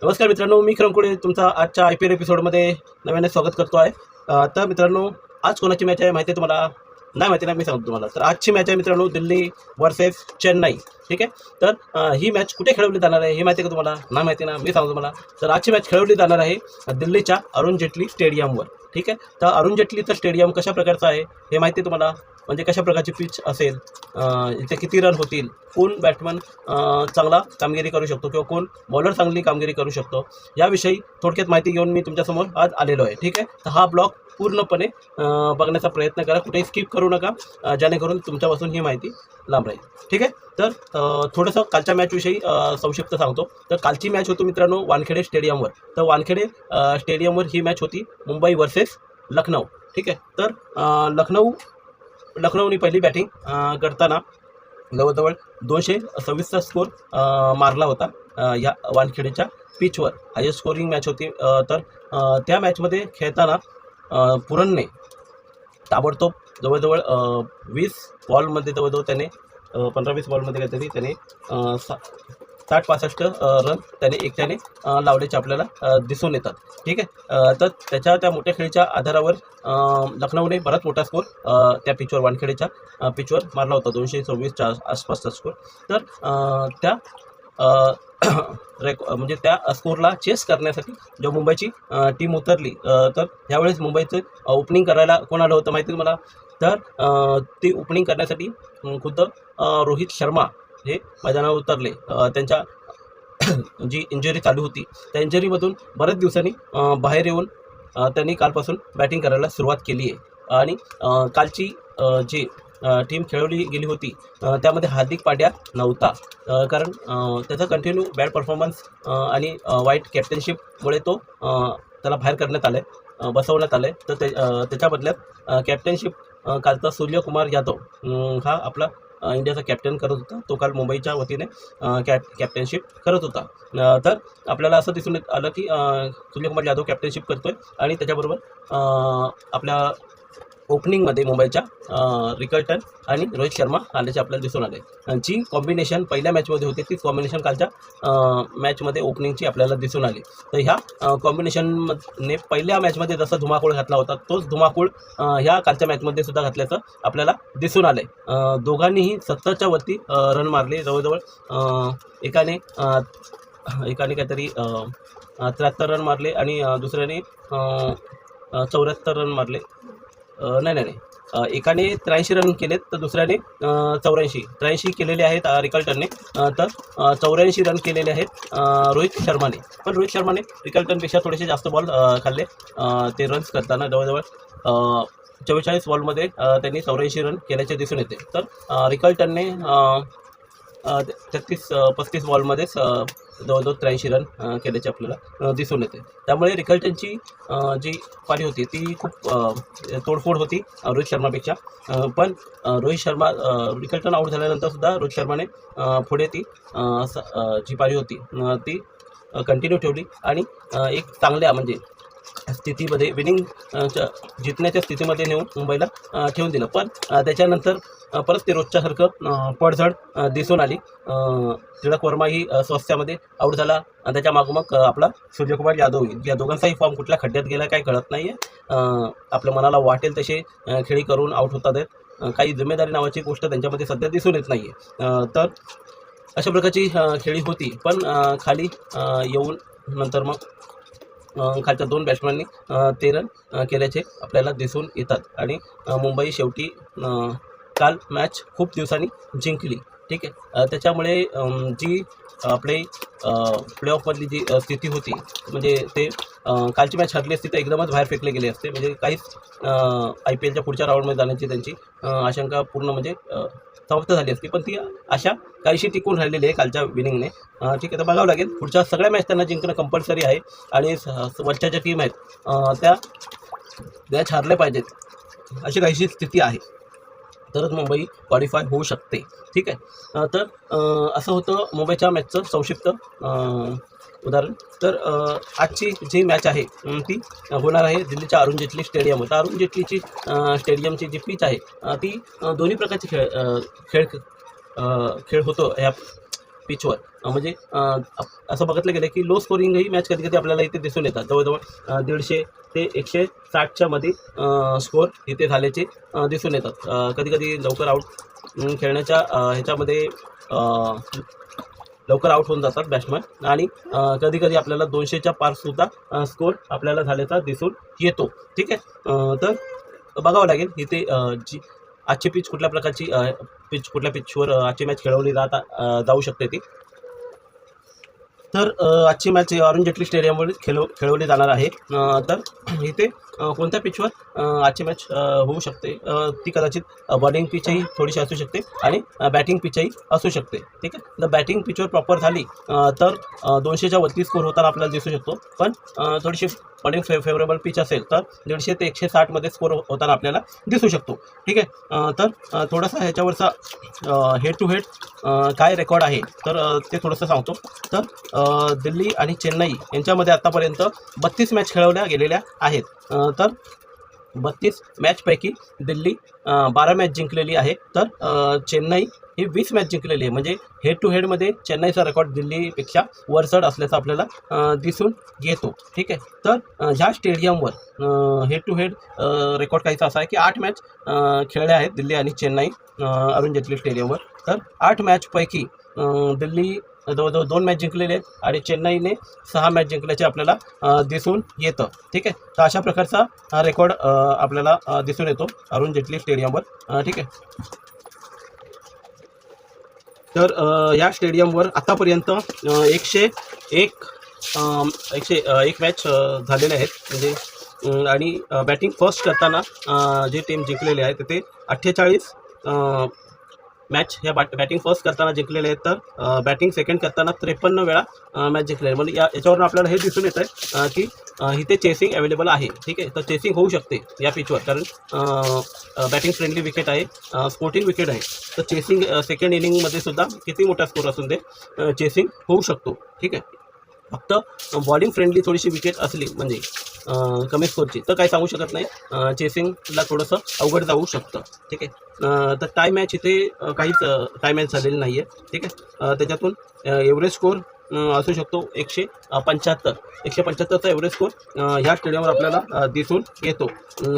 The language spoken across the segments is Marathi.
नमस्कार मित्रांनो, मी किरण तुमचा आजच्या IPL एपिसोडमध्ये नव्याने स्वागत करतो आहे। तर मित्रांनो, आज कोणाची मॅच आहे माहिती आहे तुम्हाला? नाही माहिती ना, मी सांगतो तुम्हाला। तर आजची मॅच आहे मित्रांनो दिल्ली वर्सेस चेन्नई। ठीक आहे, तर ही मॅच कुठे खेळवली जाणार आहे हे माहिती आहे का तुम्हाला? नाही माहिती ना, मी सांगतो तुम्हाला। तर आजची मॅच खेळवली जाणार आहे दिल्लीच्या अरुण जेटली स्टेडियमवर। ठीक आहे, तर अरुण जेटलीचं स्टेडियम कशा प्रकारचं आहे हे माहिती आहे तुम्हाला? म्हणजे कशा प्रकारची पिच असेल, इथे किती रन होतील, कोण बॅट्समन चांगला कामगिरी करू शकतो किंवा कोण बॉलर चांगली कामगिरी करू शकतो, याविषयी थोडक्यात माहिती घेऊन मी तुमच्यासमोर आज आलेलो आहे। ठीक आहे, तर हा ब्लॉग पूर्णपणे बघण्याचा प्रयत्न करा, कुठेही स्किप करू नका, जेणेकरून तुमच्यापासून ही माहिती लांब राहील। ठीक आहे, तर थोडंसं कालच्या मॅचविषयी संक्षिप्त सांगतो। तर कालची मॅच होती मित्रांनो वानखेडे स्टेडियमवर। तर वानखेडे स्टेडियमवर ही मॅच होती मुंबई वर्सेस लखनौ। ठीक आहे, तर लखनौनी पहिली बॅटिंग करताना जवळजवळ 226चा स्कोर मारला होता या वानखेडेच्या पिचवर। हायेस्ट स्कोरिंग मॅच होती। तर त्या मॅचमध्ये खेळताना पुरनने ताबडतोब जवळजवळ 20 बॉलमध्ये जवळजवळ त्याने 15-20 बॉलमध्ये काहीतरी त्याने 60-65 रन त्याने एकट्याने लावल्याचे आपल्याला दिसून येतात। ठीक आहे, तर त्या मोठ्या खेळीच्या आधारावर लखनौने बराच मोठा स्कोर त्या पिचवर वानखेडेच्या पिचवर मारला होता, 226च्या आसपासचा स्कोर। तर त्या म्हणजे त्या स्कोरला चेस करण्यासाठी जेव्हा मुंबईची टीम उतरली, तर यावेळेस मुंबईचं ओपनिंग करायला कोण आलं होतं माहिती तुम्हाला? तर ती ओपनिंग करण्यासाठी खुद्द रोहित शर्मा हे मैदानावर उतरले। त्यांच्या जी इंजरी चालू होती त्या इंजरीमधून बऱ्याच दिवसांनी बाहेर येऊन त्यांनी कालपासून बॅटिंग करायला सुरुवात केली आहे। आणि कालची जी टीम खेळवली गेली होती त्यामध्ये हार्दिक पांड्या नव्हता, कारण त्याचा कंटिन्यू बॅड परफॉर्मन्स आणि वाईट कॅप्टनशिपमुळे त्याला बाहेर करण्यात आलं आहे, बसवण्यात आलं आहे। तर त्याच्या बदल्यात कॅप्टनशिप कालचा सूर्यकुमार यादव हा आपला इंडियाचा कॅप्टन करत होता। तो काल मुंबईच्या वतीने कॅप्टनशिप करत होता। तर आपल्याला असं दिसून आलं की सूर्यकुमार यादव कॅप्टनशिप करतोय आणि त्याच्याबरोबर आपल्या ओपनिंगमध्ये मुंबईच्या रिकल्टन आणि रोहित शर्मा आल्याचे आपल्याला दिसून आले। जी कॉम्बिनेशन पहिल्या मॅचमध्ये होती तीच कॉम्बिनेशन कालच्या मॅचमध्ये ओपनिंगची आपल्याला दिसून आली। तर ह्या कॉम्बिनेशनने पहिल्या मॅचमध्ये जसा धुमाकूळ घातला होता तोच धुमाकूळ ह्या कालच्या मॅचमध्ये सुद्धा घातल्याचं आपल्याला दिसून आलं आहे। दोघांनीही 70च्या वरती रन मारले, जवळजवळ एकाने काहीतरी 73 रन मारले आणि दुसऱ्याने 74 रन मारले। नाही, एकाने 83 रन केलेत तर दुसऱ्याने 83 केलेले आहेत रिकल्टनने। तर 84 रन केलेले आहेत रोहित शर्माने। पण रोहित शर्माने रिकल्टनपेक्षा थोडेसे जास्त बॉल खाल्ले ते रन्स करताना। जवळजवळ 44 बॉलमध्ये त्यांनी 84 रन केल्याचे दिसून येते। तर रिकल्टनने 35 बॉलमध्येच जवळजवळ 83 रन केल्याचे आपल्याला दिसून येते। त्यामुळे रिकल्टनची जी पारी होती ती खूप तोडफोड होती रोहित शर्मापेक्षा। पण रिकल्टन आऊट झाल्यानंतर सुद्धा रोहित शर्माने पुढे ती जी पारी होती ती कंटिन्यू ठेवली आणि एक चांगल्या म्हणजे स्थितीमध्ये जिंकण्याच्या स्थितीमध्ये नेऊन मुंबईला ठेवून दिलं। पण त्याच्यानंतर परत ते रोजच्यासारखं पडझड दिसून आली। तिलक वर्माही स्वास्थ्यामध्ये आऊट झाला, त्याच्या मागोमाग आपला सूर्यकुमार यादव, या दोघांचाही फॉर्म कुठल्या खड्ड्यात गेला काय कळत नाही आहे। आपल्या मनाला वाटेल तसे खेळी करून आऊट होतात आहेत, काही जिम्मेदारी नावाची गोष्ट त्यांच्यामध्ये सध्या दिसून येत नाही आहे। तर अशा प्रकारची खेळी होती। पण खाली येऊन नंतर मग खालच्या 2 बॅट्समॅननी 13 रन केल्याचे आपल्याला दिसून येतात आणि मुंबई शेवटी काल मॅच खूप दिवसांनी जिंकली। ठीक आहे, त्याच्यामुळे जी आपले प्लेऑफमधली जी स्थिती होती, म्हणजे ते कालची मॅच हरली असती तर एकदमच बाहेर फेकले गेले असते, म्हणजे काहीच IPLच्या पुढच्या राऊंडमध्ये जाण्याची त्यांची आशंका पूर्ण म्हणजे समाप्त झाली असती। पण ती आशा काहीशी टिकून राहिलेली आहे कालच्या विनिंगने। ठीक आहे, तर बघावं लागेल, पुढच्या सगळ्या मॅच त्यांना जिंकणं कंपल्सरी आहे आणि वरच्या ज्या टीम आहेत त्या मॅच हारल्या पाहिजेत, अशी काहीशी स्थिती आहे, तरच मुंबई क्वालिफाय होऊ शकते। ठीक आहे, तर असं होतं मुंबईच्या मॅचचं संक्षिप्त उदाहरण। तर आजची जी मॅच आहे ती होणार आहे दिल्लीच्या अरुण जेटली स्टेडियमवर। तर अरुण जेटलीची स्टेडियमची जी पिच आहे ती दोन्ही प्रकारची खेळ होतो पिचवर म्हणजे असं बघितलं गेलं की लो स्कोरिंगही मॅच कधी कधी आपल्याला इथे दिसून येतात. जवळजवळ 150 ते 160च्या मध्ये स्कोअर इथे झाल्याचे दिसून येतात. कधी कधी लवकर आऊट खेळण्याच्या ह्याच्यामध्ये लवकर आऊट होऊन जातात बॅट्समन आणि कधी कधी आपल्याला 200च्या पारसुद्धा स्कोअर आपल्याला झाल्याचा दिसून येतो. ठीक आहे. तर बघावं लागेल इथे जी आजची पिच कुठल्या प्रकारची कुठल्या पिचवर आजची मॅच खेळवली जाऊ शकते ती. तर आजची मॅच अरुण जेटली स्टेडियमवर खेळवली जाणार आहे. तर इथे कोणत्या पिचवर आजची मॅच होऊ शकते ती कदाचित बॉलिंग पिचही थोडीशी असू शकते आणि बॅटिंग पिचही असू शकते. ठीक आहे. जर बॅटिंग पिचवर प्रॉपर झाली तर 200च्या वरती स्कोर होताना आपल्याला दिसू शकतो. पण थोडीशी बॉलिंग फेवरेबल पिच असेल तर 150 ते 160मध्ये स्कोर होताना आपल्याला दिसू शकतो. ठीक आहे. तर थोडासा ह्याच्यावरचा हेड टू हेड काय रेकॉर्ड आहे तर ते थोडंसं सांगतो. तर दिल्ली आणि चेन्नई यांच्यामध्ये आत्तापर्यंत 32 मॅच खेळवल्या गेलेल्या आहेत. तर 32 मॅचपैकी दिल्ली 12 मॅच जिंकलेली आहे. तर चेन्नई ही 20 मॅच जिंकलेली आहे. म्हणजे हेड टू हेडमध्ये चेन्नईचा रेकॉर्ड दिल्लीपेक्षा वरचढ असल्याचा आपल्याला दिसून येतो. ठीक आहे. तर ह्या स्टेडियमवर हेड टू हेड रेकॉर्ड काहीचा असा आहे की 8 मॅच खेळल्या आहेत दिल्ली आणि चेन्नई अरुण जेटली स्टेडियमवर. तर 8 मॅचपैकी दिल्ली जवळजवळ 2 मॅच जिंकलेले आहेत आणि चेन्नईने 6 मॅच जिंकल्याचे आपल्याला दिसून येतं. ठीक आहे. तर अशा प्रकारचा हा रेकॉर्ड आपल्याला दिसून येतो अरुण जेटली स्टेडियमवर. ठीक आहे. तर या स्टेडियमवर आतापर्यंत 101 मॅच झालेले आहेत. म्हणजे आणि बॅटिंग फर्स्ट करताना जे टीम जिंकलेले आहेत ते 48 मॅच ह्या बॅटिंग फर्स्ट करताना जिंकलेले आहेत. तर बॅटिंग सेकंड करताना 53 वेळा मॅच जिंकलेले. म्हणजे याच्यावरून आपल्याला हे दिसून येतं आहे की इथे चेसिंग अवेलेबल आहे. ठीक आहे. तर चेसिंग होऊ शकते या पिचवर कारण बॅटिंग फ्रेंडली विकेट आहे, स्पोर्टिंग विकेट आहे. तर चेसिंग सेकंड इनिंगमध्ये सुद्धा किती मोठा स्कोर असून दे चेसिंग होऊ शकतो. ठीक आहे. फक्त बॉलिंग फ्रेंडली थोडीशी विकेट असली म्हणजे कमी स्कोरची तर काही सांगू शकत नाही. चेसिंगला थोडंसं अवघड जाऊ शकतं. ठीक आहे. तर टाय मॅच इथे काहीच टाय मॅच झालेली नाही आहे. ठीक आहे. त्याच्यातून एव्हरेज स्कोर असू शकतो 175. 175चा एव्हरेज स्कोर ह्या स्टेडियमवर आपल्याला दिसून येतो.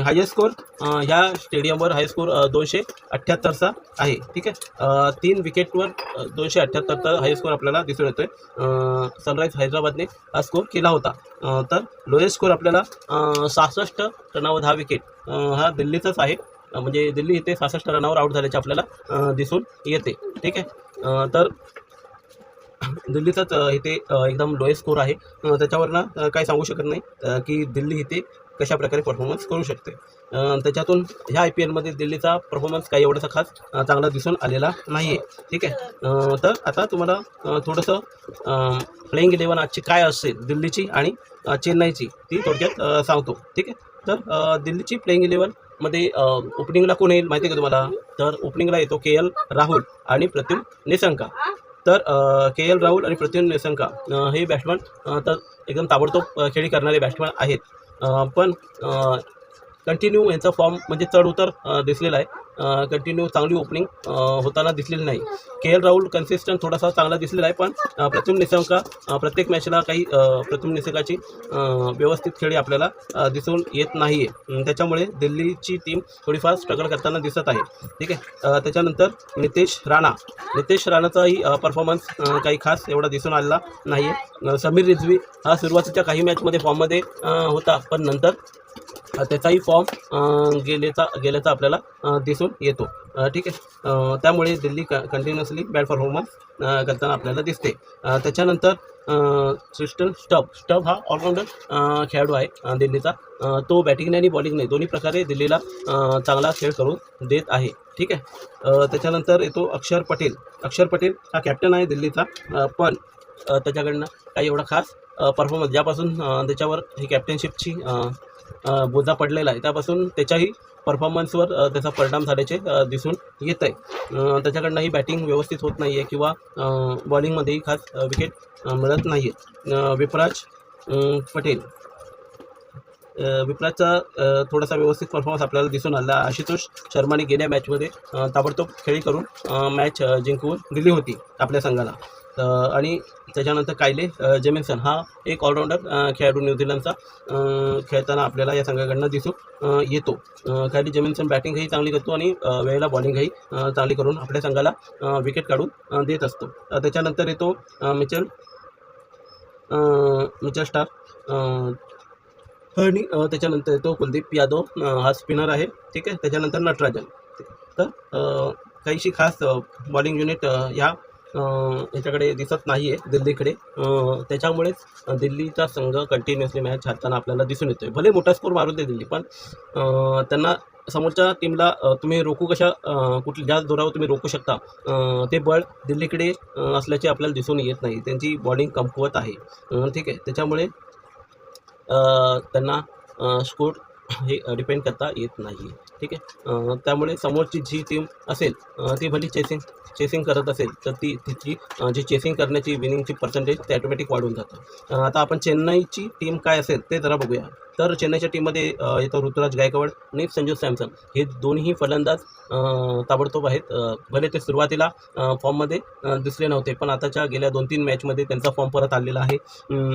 हायेस्ट स्कोर ह्या स्टेडियमवर हाय स्कोर 278चा आहे. ठीक आहे. 3 विकेटवर 278चा हाय स्कोर आपल्याला दिसून येतो आहे. सनराईज हैदराबादने हा स्कोर केला होता. तर लोएस्ट स्कोर आपल्याला 66 रनावर 10 विकेट हा दिल्लीचाच आहे. म्हणजे दिल्ली इथे 66 रनावर आऊट झाल्याचे आपल्याला दिसून येते. ठीक आहे. तर दिल्लीचाच इथे एकदम लोएस्ट स्कोर आहे. त्याच्यावरनं काही सांगू शकत नाही की दिल्ली इथे कशा प्रकारे परफॉर्मन्स करू शकते. त्याच्यातून ह्या IPLमध्ये दिल्लीचा परफॉर्मन्स काही एवढासा खास चांगला दिसून आलेला नाही आहे. ठीक आहे. तर आता तुम्हाला थोडंसं प्लेइंग 11 आजची काय असेल दिल्लीची आणि चेन्नईची ती थोडक्यात सांगतो. ठीक आहे. तर दिल्लीची प्लेइंग 11मध्ये ओपनिंगला कोण येईल माहिती आहे का तुम्हाला? तर ओपनिंगला येतो KL राहुल आणि प्रद्युम्न निसंका. तर KL राहुल आणि प्रद्युम्न निसंका हे बॅट्समन तर एकदम ताबडतोब खेळी करणारे बॅट्समन आहेत. पण कंटिन्यू यांचा फॉर्म म्हणजे चढ उतर दिसलेला आहे. कंटिन्यू चांगली ओपनिंग होताना दिसलेली नाही. KL राहुल कन्सिस्टंट थोडासा चांगला दिसलेला आहे. पण प्रद्युम्न निसंका प्रत्येक मॅचला काही प्रद्युम्न निसंकाची व्यवस्थित खेळी आपल्याला दिसून येत नाही आहे. त्याच्यामुळे दिल्लीची टीम थोडीफार स्ट्रगल करताना दिसत आहे. ठीक आहे. त्याच्यानंतर नितेश राणाचाही परफॉर्मन्स काही खास एवढा दिसून आलेला नाही आहे. समीर रिझवी हा सुरुवातीच्या काही मॅचमध्ये फॉर्ममध्ये होता पण नंतर त्याचाही फॉर्म गेल्याचा आपल्याला दिसून येतो. ठीक आहे. त्यामुळे दिल्ली कंटिन्युअसली बॅड परफॉर्मन्स करताना आपल्याला दिसते. त्याच्यानंतर क्रिस्टन स्टब हा ऑलराऊंडर खेळाडू आहे दिल्लीचा. तो बॅटिंग आणि बॉलिंग नाही दोन्ही प्रकारे दिल्लीला चांगला खेळ करून देत आहे. ठीक आहे. त्याच्यानंतर येतो अक्षर पटेल हा कॅप्टन आहे दिल्लीचा. पण त्याच्याकडनं काही एवढा खास परफॉर्मन्स ज्यापासून त्याच्यावर ही कॅप्टनशिपची बोजा पडलेला आहे त्यापासून त्याच्याही परफॉर्मन्सवर त्याचा परिणाम झाल्याचे दिसून येत आहे. त्याच्याकडनंही बॅटिंग व्यवस्थित होत नाही आहे किंवा बॉलिंगमध्येही खास विकेट मिळत नाही आहे. विप्राजचा थोडासा व्यवस्थित परफॉर्मन्स आपल्याला दिसून आला. आशुतोष शर्माने गेल्या मॅचमध्ये ताबडतोब खेळी करून मॅच जिंकवून दिली होती आपल्या संघाला. आणि त्याच्यानंतर कायले जेमिन्सन हा एक ऑलराऊंडर खेळाडू न्यूझीलंडचा खेळताना आपल्याला या संघाकडनं दिसून येतो. कायले जेमिन्सन बॅटिंगही चांगली करतो आणि वेळेला बॉलिंगही चांगली करून आपल्या संघाला विकेट काढून देत असतो. त्याच्यानंतर येतो मिचेल स्टार्क आणि त्याच्यानंतर येतो कुलदीप यादव, हा स्पिनर आहे. ठीक आहे. त्याच्यानंतर नटराजन. तर काहीशी खास बॉलिंग युनिट याच्याकडे दिसत नाही आहे दिल्लीकडे. त्याच्यामुळेच दिल्लीचा संघ कंटिन्युअसली मॅच हारताना आपल्याला दिसून येतो आहे. भले मोठा स्कोर मारून दे दिल्ली, पण त्यांना समोरच्या टीमला तुम्ही रोखू कुठल्या ज्या जोरावर तुम्ही रोखू शकता ते बळ दिल्लीकडे असल्याचे आपल्याला दिसून येत नाही. त्यांची बॉलिंग कमकुवत आहे. ठीक आहे. त्याच्यामुळे त्यांना स्कोर हे डिपेंड करता येत नाही. ठीक आहे. त्यामुळे समोरची जी टीम असेल ती भली चेसिंग करत असेल तर तिची जी चेसिंग करण्याची विनिंगची पर्सेंटेज ते ऑटोमॅटिक वाढून जातं. आता आपण चेन्नईची टीम काय असेल ते जरा बघूया. तर चेन्नईच्या टीममध्ये येतो ऋतुराज गायकवाड आणि संजू सॅमसन, हे दोन्ही फलंदाज ताबडतोब आहेत. भले ते सुरुवातीला फॉर्ममध्ये दिसले नव्हते, पण आताच्या गेल्या 2-3 मॅचमध्ये त्यांचा फॉर्म परत आलेला आहे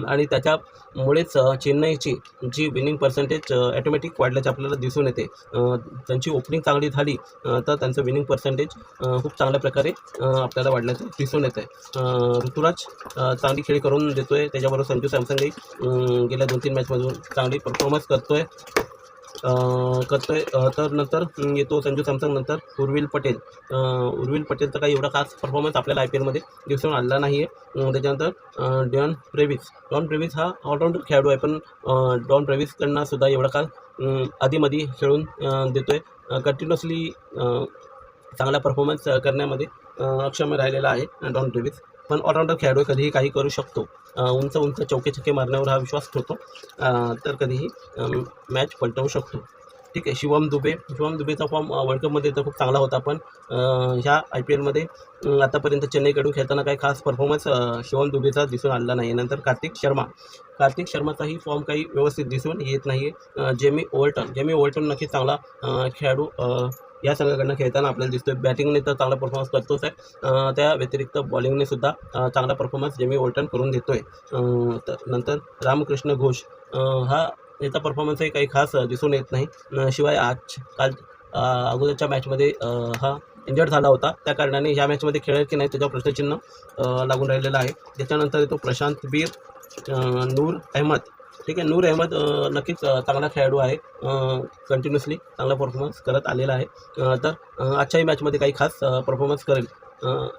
आणि त्याच्यामुळेच चेन्नईची जी विनिंग पर्सेंटेज ऑटोमॅटिक वाढल्याचे आपल्याला दिसून येते. त्यांची ओपनिंग चांगली झाली तर त्यांचं विनिंग पर्सेंटेज खूप चांगल्या प्रकारे आपल्याला वाढल्याचं दिसून येतं आहे. ऋतुराज चांगली खेळी करून देतो आहे. त्याच्याबरोबर संजू सॅमसनही गेल्या 2-3 मॅचमधून चांगली परफॉर्मन्स करतोय. तर नंतर येतो संजू सॅमसन, नंतर उर्विल पटेलचा काही एवढा खास परफॉर्मन्स आपल्याला IPL मध्ये दिसून आलेला नाही आहे. त्याच्यानंतर डॉन ब्रेव्हिस हा ऑलराऊंडर खेळाडू आहे, पण डॉन ब्रेव्हिसकडनं सुद्धा एवढा खास आधीमध्ये खेळून देतोय. कंटिन्युअसली चांगला परफॉर्मन्स करण्यामध्ये अक्षम राहिलेला आहे डॉन ब्रेव्हिस, पण ऑलराऊंडर खेळाडू कधीही काही करू शकतो. उंच चौके छक्के मारण्यावर हा विश्वास ठेवतो, तर कधीही मॅच पलटवू शकतो. ठीक आहे. शिवम दुबेचा फॉर्म वर्ल्ड कपमध्ये तर खूप चांगला होता, पण ह्या IPL मध्ये आतापर्यंत चेन्नईकडून खेळताना काही खास परफॉर्मन्स शिवम दुबेचा दिसून आलेला नाही. नंतर कार्तिक शर्माचाही फॉर्म काही व्यवस्थित दिसून येत नाही आहे. जेमी ओव्हर्टन नक्कीच चांगला खेळाडू या संघाकडनं खेळताना आपल्याला दिसतोय. बॅटिंगने तर चांगला परफॉर्मन्स करतोच आहे, त्या व्यतिरिक्त बॉलिंगने सुद्धा चांगला परफॉर्मन्स जेमी ओव्हर्टन करून देतोय. नंतर रामकृष्ण घोष, याचा परफॉर्मन्सही काही खास दिसून येत नाही. शिवाय काल अगोदरच्या मॅचमध्ये हा इंजर्ड झाला होता, त्या कारणाने ह्या मॅचमध्ये खेळेल की नाही त्याच्यावर प्रश्नचिन्ह लागून राहिलेलं आहे. त्याच्यानंतर येतो प्रशांत बीर, नूर अहमद. ठीक आहे. नूर अहमद नक्कीच चांगला खेळाडू आहे, कंटिन्युअसली चांगला परफॉर्मन्स करत आलेला आहे. तर आजच्याही मॅचमध्ये काही खास परफॉर्मन्स करेल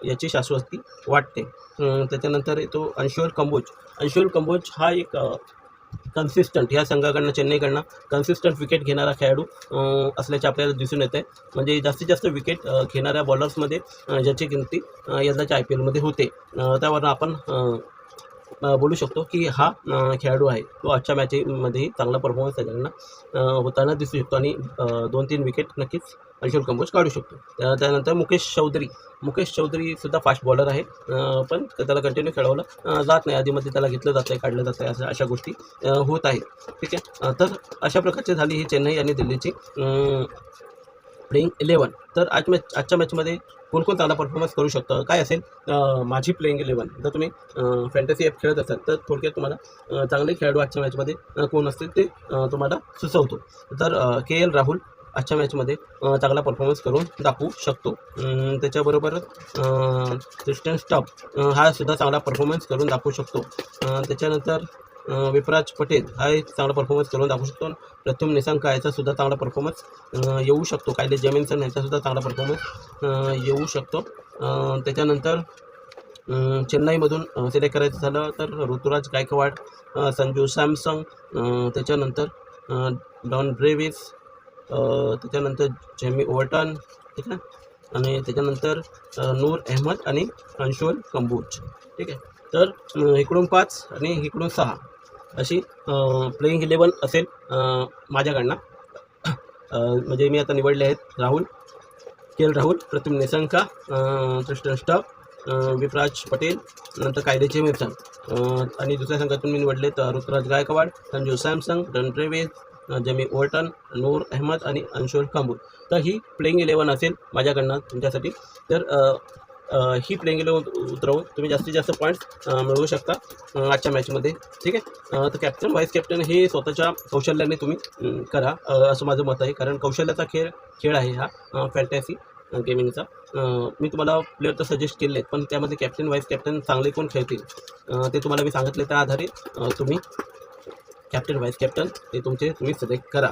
याची शाश्वती वाटते. त्याच्यानंतर येतो अंशुल कंबोज हा एक कन्सिस्टंट ह्या संघाकडनं चेन्नईकडनं कन्सिस्टंट विकेट घेणारा खेळाडू असल्याचे आपल्याला दिसून येत आहे. म्हणजे जास्तीत जास्त विकेट घेणाऱ्या बॉलर्समध्ये ज्याची गिनती यंदाच्या IPL मध्ये होते, त्यावरून आपण बोलू शकतो की हा खेळाडू आहे तो आजच्या मॅचमध्येही चांगला परफॉर्मन्स त्याच्याकडनं होताना दिसू शकतो आणि 2-3 विकेट नक्कीच अंशुल कंबोज काढू शकतो. त्यानंतर मुकेश चौधरी सुद्धा फास्ट बॉलर आहे, पण त्याला कंटिन्यू खेळवलं जात नाही. आधीमध्ये त्याला घेतलं जातं आहे, काढलं जातं आहे, अशा गोष्टी होत आहेत. ठीक आहे. तर अशा प्रकारची झाली ही चेन्नई आणि दिल्लीची प्लेइंग 11. तर आजच्या मॅचमध्ये कोण चांगला परफॉर्मन्स करू शकतं काय असेल माझी प्लेइंग 11. जर तुम्ही फॅन्टसी ॲप खेळत असाल तर थोडक्यात तुम्हाला चांगले खेळाडू आजच्या मॅचमध्ये कोण असतील ते तुम्हाला सुचवतो. तर KL राहुल आजच्या मॅचमध्ये चांगला परफॉर्मन्स करून दाखवू शकतो. त्याच्याबरोबर क्रिस्टन स्टॉप हा सुद्धा चांगला परफॉर्मन्स करून दाखवू शकतो. त्याच्यानंतर विपराज पटेल हा एक चांगला परफॉर्मन्स करून दाखवू शकतो. प्रथम निशंक याचा सुद्धा चांगला परफॉर्मन्स येऊ शकतो. कायले जेमिन्सन यांचा सुद्धा चांगला परफॉर्मन्स येऊ शकतो. त्याच्यानंतर चेन्नईमधून सिलेक्ट करायचं झालं तर ऋतुराज गायकवाड, संजू सॅमसन, त्याच्यानंतर डॉन ब्रेव्हिस, त्याच्यानंतर जेमी ओव्हर्टन, ठीक आहे, आणि त्याच्यानंतर नूर अहमद आणि अंशुल कंबोज. ठीक आहे. तर इकडून 5 आणि इकडून 6 अशी प्लेइंग 11 असेल माझ्याकडनं. म्हणजे मी आता निवडले आहेत KL राहुल, प्रथम निशंक, क्रिस्टन स्टॉप, विपराज पटेल, नंतर कायले जेमिन्सन, आणि दुसऱ्या संघातून मी निवडले तर ऋतुराज गायकवाड, संजू सॅमसन, डॉन ब्रेव्हिस, जेमी ओव्हर्टन, नूर अहमद आणि अंशुल कंबोज. तर ही प्लेइंग 11 असेल माझ्याकडनं तुमच्यासाठी. तर ही प्लेइंग उतरवून तुम्ही जास्तीत जास्त पॉईंट्स मिळवू शकता आजच्या मॅचमध्ये. ठीक आहे. तर कॅप्टन व्हाईस कॅप्टन हे स्वतःच्या कौशल्याने तुम्ही करा, असं माझं मत आहे. कारण कौशल्याचा खेळ आहे हा फॅन्टॅसी गेमिंगचा. मी तुम्हाला प्लेयर तर सजेस्ट केले आहेत, पण त्यामध्ये कॅप्टन व्हाईस कॅप्टन चांगले कोण खेळतील ते तुम्हाला मी सांगितले. त्या आधारे तुम्ही कॅप्टन व्हाईस कॅप्टन हे तुम्ही सिलेक्ट करा,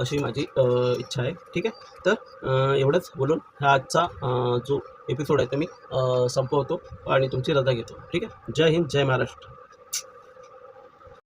अशी माझी इच्छा आहे. ठीक आहे. तर एवढंच बोलून हा आजचा जो एपिसोड आहे तो मी संपवतो आणि तुमची रजा घेतो. ठीक आहे. जय हिंद, जय महाराष्ट्र.